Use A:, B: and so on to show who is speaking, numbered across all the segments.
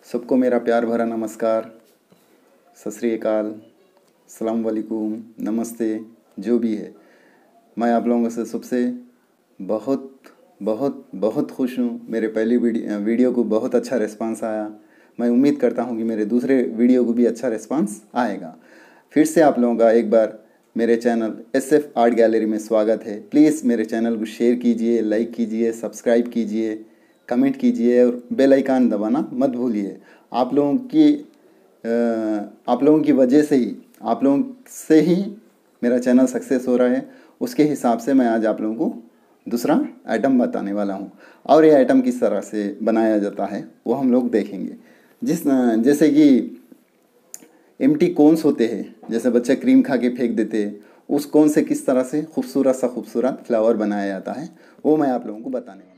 A: सबको मेरा प्यार भरा नमस्कार, सत श्री अकाल, अस्सलाम वालेकुम, नमस्ते, जो भी है। मैं आप लोगों से सबसे बहुत बहुत बहुत खुश हूँ। मेरे पहली वीडियो को बहुत अच्छा रिस्पांस आया। मैं उम्मीद करता हूँ कि मेरे दूसरे वीडियो को भी अच्छा रिस्पांस आएगा। फिर से आप लोगों का एक बार मेरे चैनल SF आर्ट गैलरी में स्वागत है। प्लीज़ मेरे चैनल को शेयर कीजिए, लाइक कीजिए, सब्सक्राइब कीजिए, कमेंट कीजिए और बेल आइकन दबाना मत भूलिए। आप लोगों की वजह से ही, आप लोगों से ही मेरा चैनल सक्सेस हो रहा है। उसके हिसाब से मैं आज आप लोगों को दूसरा आइटम बताने वाला हूँ और ये आइटम किस तरह से बनाया जाता है वो हम लोग देखेंगे। जैसे कि एम्प्टी कोन्स होते हैं, जैसे बच्चे क्रीम खा के फेंक देते हैं, उस कोन से किस तरह से खूबसूरत फ्लावर बनाया जाता है वो मैं आप लोगों को बताने वाला हूँ।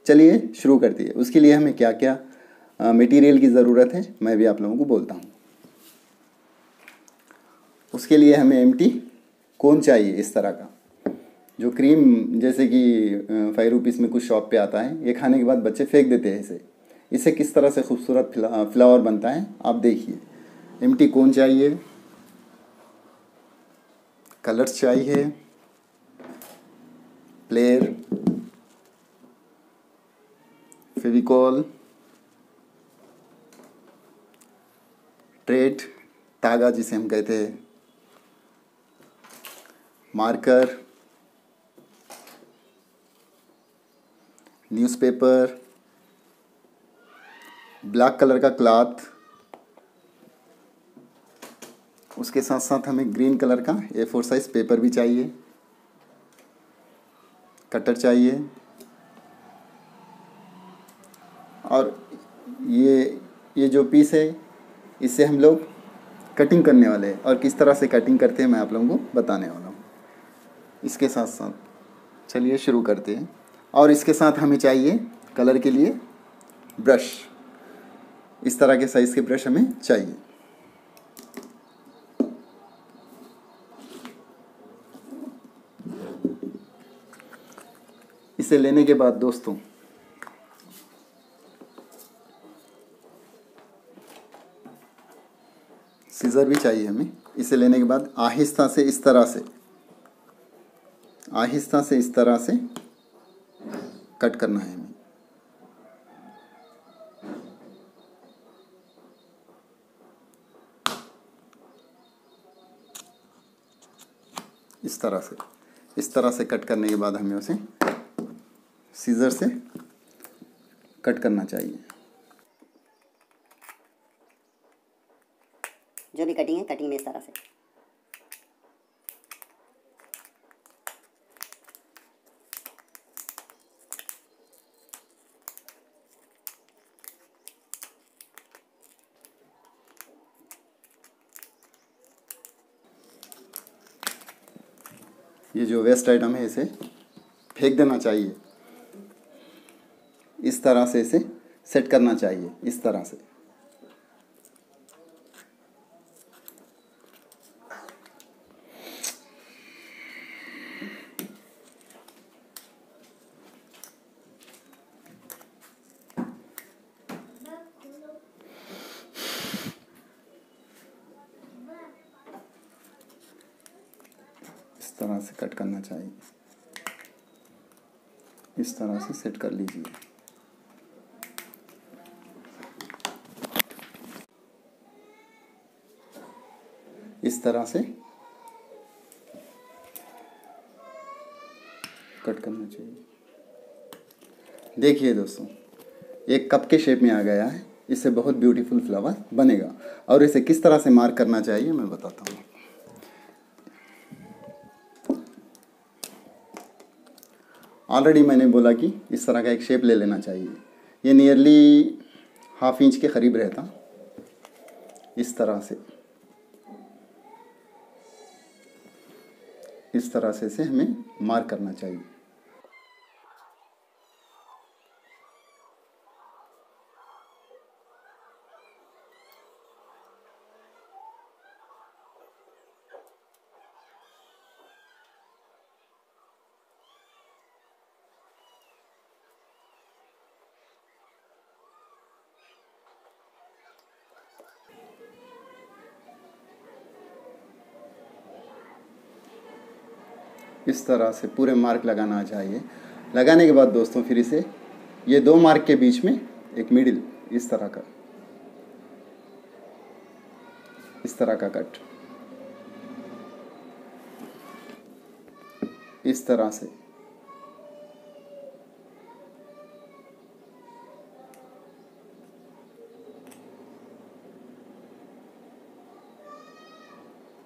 A: चलिए शुरू करती है। उसके लिए हमें क्या क्या मटेरियल की ज़रूरत है मैं भी आप लोगों को बोलता हूँ। उसके लिए हमें एम्प्टी कोन चाहिए, इस तरह का जो क्रीम, जैसे कि 5 रुपीज़ में कुछ शॉप पे आता है। ये खाने के बाद बच्चे फेंक देते हैं इसे। इससे किस तरह से खूबसूरत फ्लावर बनता है आप देखिए। एम्प्टी कोन चाहिए, कलर्स चाहिए, प्लेयर, फेविकॉल, ट्रेड, तागा जिसे हम कहते हैं, मार्कर, न्यूज़पेपर, ब्लैक कलर का क्लॉथ। उसके साथ साथ हमें ग्रीन कलर का A4 साइज पेपर भी चाहिए, कटर चाहिए और ये जो पीस है इससे हम लोग कटिंग करने वाले हैं और किस तरह से कटिंग करते हैं मैं आप लोगों को बताने वाला हूँ। इसके साथ साथ चलिए शुरू करते हैं। और इसके साथ हमें चाहिए कलर के लिए ब्रश। इस तरह के साइज़ के ब्रश हमें चाहिए। इसे लेने के बाद दोस्तों सीज़र भी चाहिए हमें। इसे लेने के बाद आहिस्ता से इस तरह से कट करना है हमें। इस तरह से कट करने के बाद हमें उसे सीज़र से कट करना चाहिए।
B: जो भी कटिंग है, कटिंग में इस तरह से।
A: ये जो वेस्ट आइटम है इसे फेंक देना चाहिए। इस तरह से इसे सेट करना चाहिए, इस तरह से। इस तरह से कट करना चाहिए। इस तरह से सेट कर लीजिए। इस तरह से कट करना चाहिए। देखिए दोस्तों, एक कप के शेप में आ गया है। इससे बहुत ब्यूटीफुल फ्लावर बनेगा। और इसे किस तरह से मार्क करना चाहिए मैं बताता हूँ। ऑलरेडी मैंने बोला कि इस तरह का एक शेप ले लेना चाहिए। ये नियरली ½ इंच के करीब रहता। इस तरह से इसे हमें मार्क करना चाहिए। इस तरह से पूरे मार्क लगाना चाहिए। लगाने के बाद दोस्तों फिर इसे ये 2 मार्क के बीच में एक मिडिल इस तरह का कट इस तरह से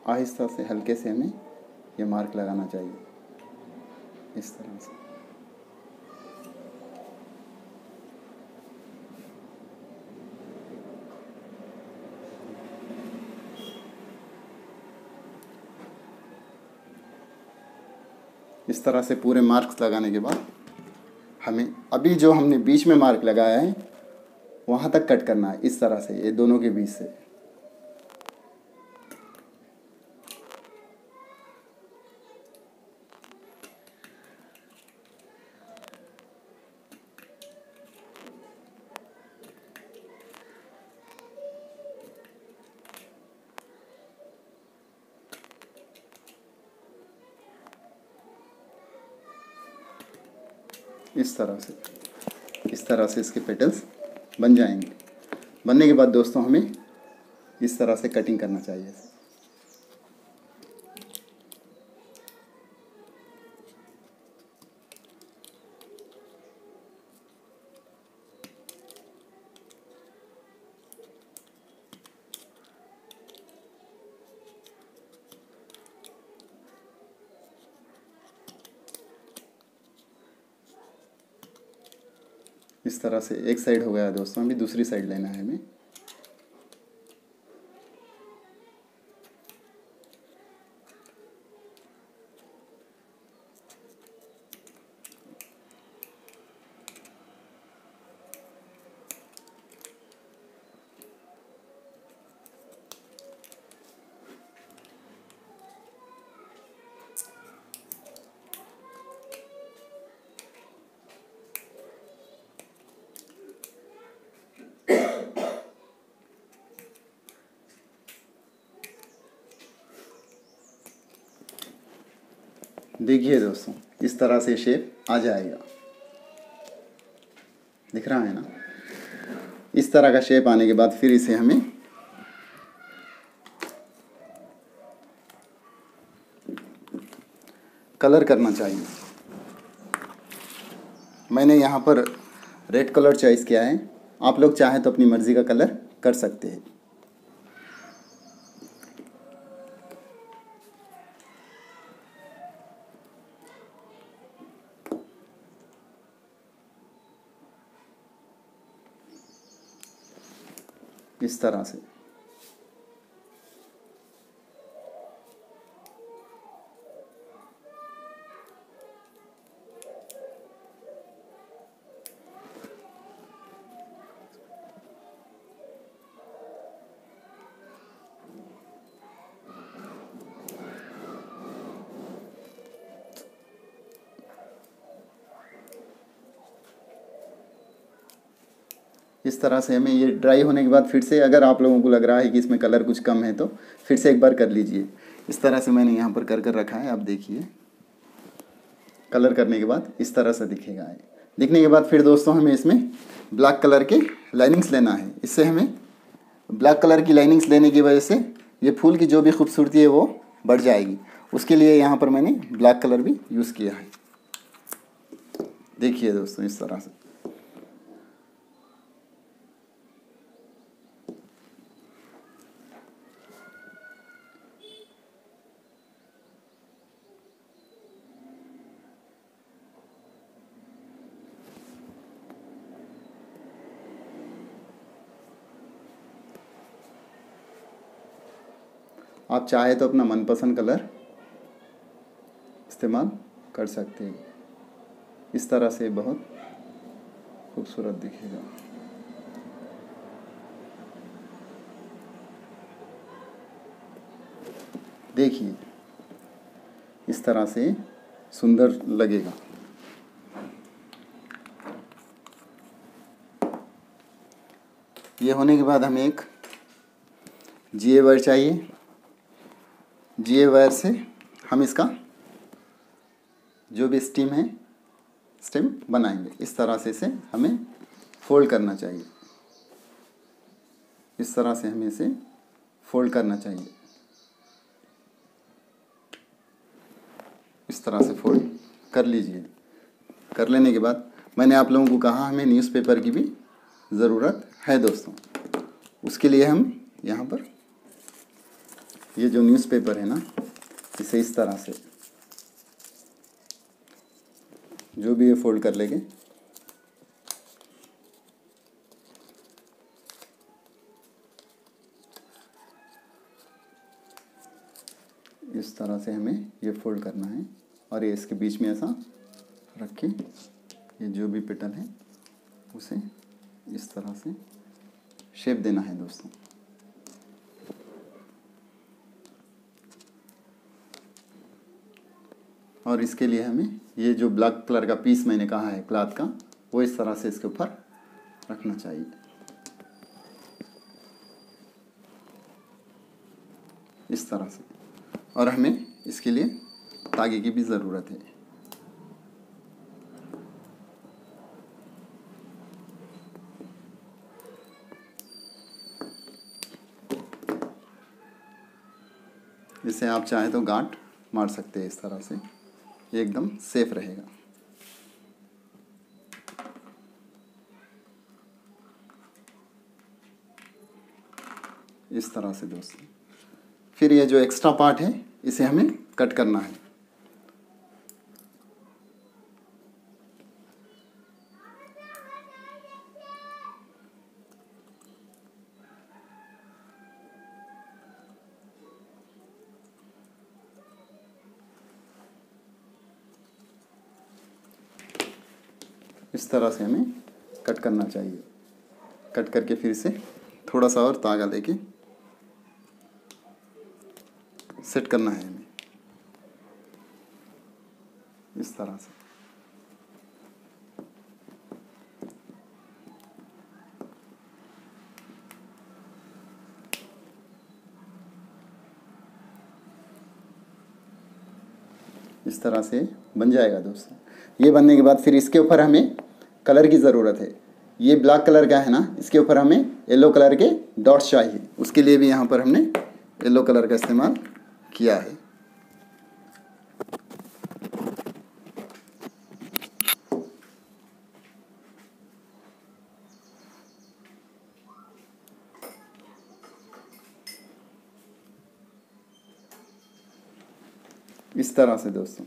A: आहिस्ता से हल्के से हमें ये मार्क लगाना चाहिए इस तरह से। इस तरह से पूरे मार्क्स लगाने के बाद हमें अभी जो हमने बीच में मार्क लगाया है वहाँ तक कट करना है इस तरह से, ये दोनों के बीच से। इस तरह से इसके पेटल्स बन जाएंगे। बनने के बाद दोस्तों हमें इस तरह से कटिंग करना चाहिए। इस तरह से एक साइड हो गया दोस्तों, अभी दूसरी साइड लेना है हमें। देखिए दोस्तों इस तरह से शेप आ जाएगा, दिख रहा है ना। इस तरह का शेप आने के बाद फिर इसे हमें कलर करना चाहिए। मैंने यहाँ पर रेड कलर चॉइस किया है, आप लोग चाहें तो अपनी मर्ज़ी का कलर कर सकते हैं। इस तरह से इस तरह से हमें ये ड्राई होने के बाद फिर से, अगर आप लोगों को लग रहा है कि इसमें कलर कुछ कम है तो फिर से एक बार कर लीजिए। इस तरह से मैंने यहाँ पर कर रखा है, आप देखिए। कलर करने के बाद इस तरह से दिखेगा। दिखने के बाद फिर दोस्तों हमें इसमें ब्लैक कलर के लाइनिंग्स लेना है। इससे हमें ब्लैक कलर की लाइनिंग्स लेने की वजह से ये फूल की जो भी खूबसूरती है वो बढ़ जाएगी। उसके लिए यहाँ पर मैंने ब्लैक कलर भी यूज़ किया है। देखिए दोस्तों इस तरह से। आप चाहे तो अपना मनपसंद कलर इस्तेमाल कर सकते हैं। इस तरह से बहुत खूबसूरत दिखेगा। देखिए इस तरह से सुंदर लगेगा। ये होने के बाद हमें एक GA वायर चाहिए। GA वायर से हम इसका जो भी स्टेम है स्टेम बनाएंगे। इस तरह से इसे हमें फोल्ड करना चाहिए। इस तरह से हमें इसे फोल्ड करना चाहिए। इस तरह से फोल्ड कर लीजिए। कर लेने के बाद मैंने आप लोगों को कहा हमें न्यूज़पेपर की भी ज़रूरत है दोस्तों। उसके लिए हम यहाँ पर ये जो न्यूज़पेपर है ना, इसे इस तरह से जो भी ये फोल्ड कर लेंगे। इस तरह से हमें ये फोल्ड करना है और ये इसके बीच में ऐसा रख के ये जो भी पेटल है उसे इस तरह से शेप देना है दोस्तों। और इसके लिए हमें ये जो ब्लैक कलर का पीस मैंने कहा है क्लॉथ का, वो इस तरह से इसके ऊपर रखना चाहिए। इस तरह से। और हमें इसके लिए तागे की भी ज़रूरत है। इसे आप चाहे तो गांठ मार सकते हैं। इस तरह से ये एकदम सेफ रहेगा। इस तरह से दोस्तों। फिर ये जो एक्स्ट्रा पार्ट है इसे हमें कट करना है। इस तरह से हमें कट करना चाहिए। कट करके फिर से थोड़ा सा और तागा लेके सेट करना है हमें इस तरह से। इस तरह से बन जाएगा दोस्तों। ये बनने के बाद फिर इसके ऊपर हमें कलर की ज़रूरत है। ये ब्लैक कलर का है ना, इसके ऊपर हमें येलो कलर के डॉट्स चाहिए। उसके लिए भी यहाँ पर हमने येलो कलर का इस्तेमाल किया है। इस तरह से दोस्तों।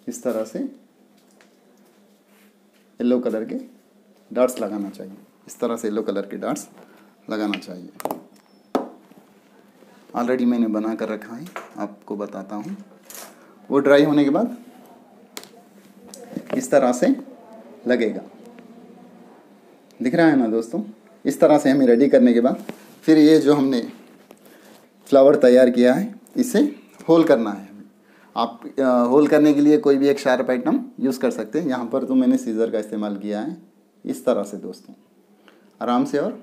A: इस तरह से येलो कलर के डॉट्स लगाना चाहिए। इस तरह से येलो कलर के डॉट्स लगाना चाहिए। ऑलरेडी मैंने बना कर रखा है, आपको बताता हूँ। वो ड्राई होने के बाद इस तरह से लगेगा। दिख रहा है ना दोस्तों। इस तरह से हमें रेडी करने के बाद फिर ये जो हमने फ्लावर तैयार किया है इसे होल करना है। आप होल करने के लिए कोई भी एक शार्प आइटम यूज़ कर सकते हैं। यहाँ पर तो मैंने सीज़र का इस्तेमाल किया है। इस तरह से दोस्तों, आराम से और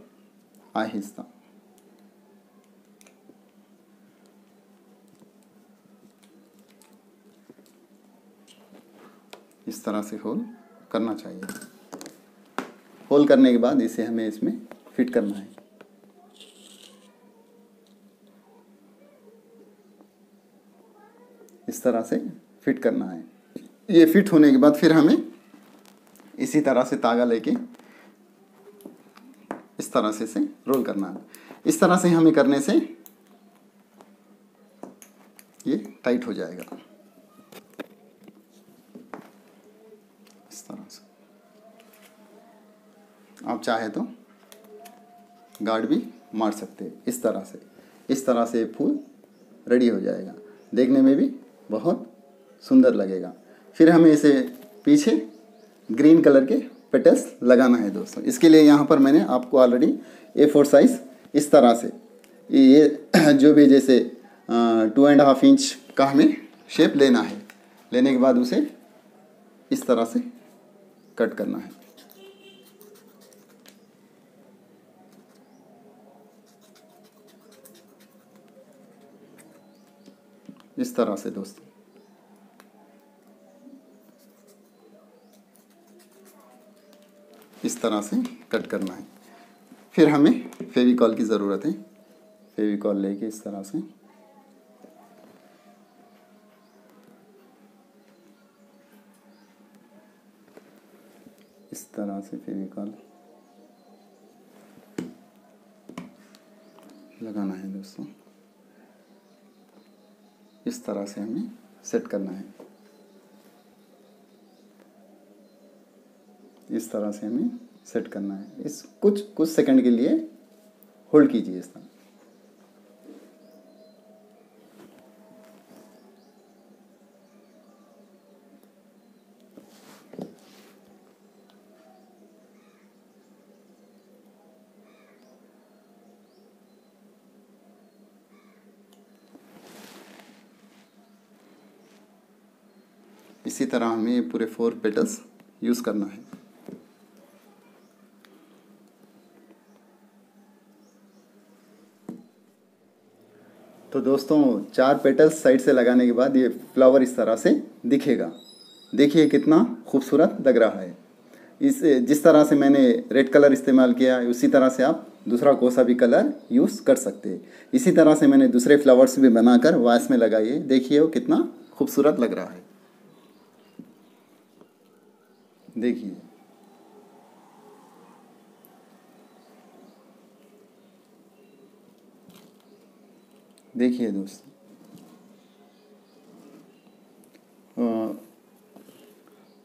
A: आहिस्ता। इस तरह से होल करना चाहिए। होल करने के बाद इसे हमें इसमें फिट करना है। इस तरह से फिट करना है। ये फिट होने के बाद फिर हमें इसी तरह से तागा लेके इस तरह से इसे रोल करना है। इस तरह से हमें करने से ये टाइट हो जाएगा। इस तरह से आप चाहे तो गार्ड भी मार सकते हैं। इस तरह से फूल रेडी हो जाएगा। देखने में भी बहुत सुंदर लगेगा। फिर हमें इसे पीछे ग्रीन कलर के पेटल्स लगाना है दोस्तों। इसके लिए यहाँ पर मैंने आपको ऑलरेडी A4 साइज़ इस तरह से ये जो भी जैसे 2.5 इंच का हमें शेप लेना है। लेने के बाद उसे इस तरह से कट करना है। इस तरह से दोस्तों। इस तरह से कट करना है। फिर हमें फेविकॉल की ज़रूरत है। फेविकॉल लेके इस तरह से फेविकॉल लगाना है दोस्तों। इस तरह से हमें सेट करना है। इस तरह से हमें सेट करना है। इस कुछ सेकंड के लिए होल्ड कीजिए इस तरह। इसी तरह हमें पूरे 4 पेटल्स यूज़ करना है। तो दोस्तों 4 पेटल्स साइड से लगाने के बाद ये फ्लावर इस तरह से दिखेगा। देखिए कितना खूबसूरत लग रहा है। जिस तरह से मैंने रेड कलर इस्तेमाल किया है उसी तरह से आप दूसरा कोई सा भी कलर यूज़ कर सकते हैं। इसी तरह से मैंने दूसरे फ्लावर्स भी बनाकर वास में लगाए। देखिए वो कितना खूबसूरत लग रहा है। देखिए देखिए दोस्तों,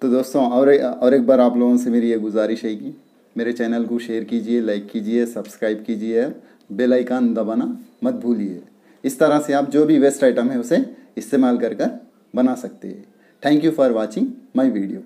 A: तो दोस्तों और एक बार आप लोगों से मेरी ये गुजारिश है कि मेरे चैनल को शेयर कीजिए, लाइक कीजिए, सब्सक्राइब कीजिए, बेल आइकन दबाना मत भूलिए। इस तरह से आप जो भी वेस्ट आइटम है उसे इस्तेमाल कर बना सकते हैं। Thank you for watching my video.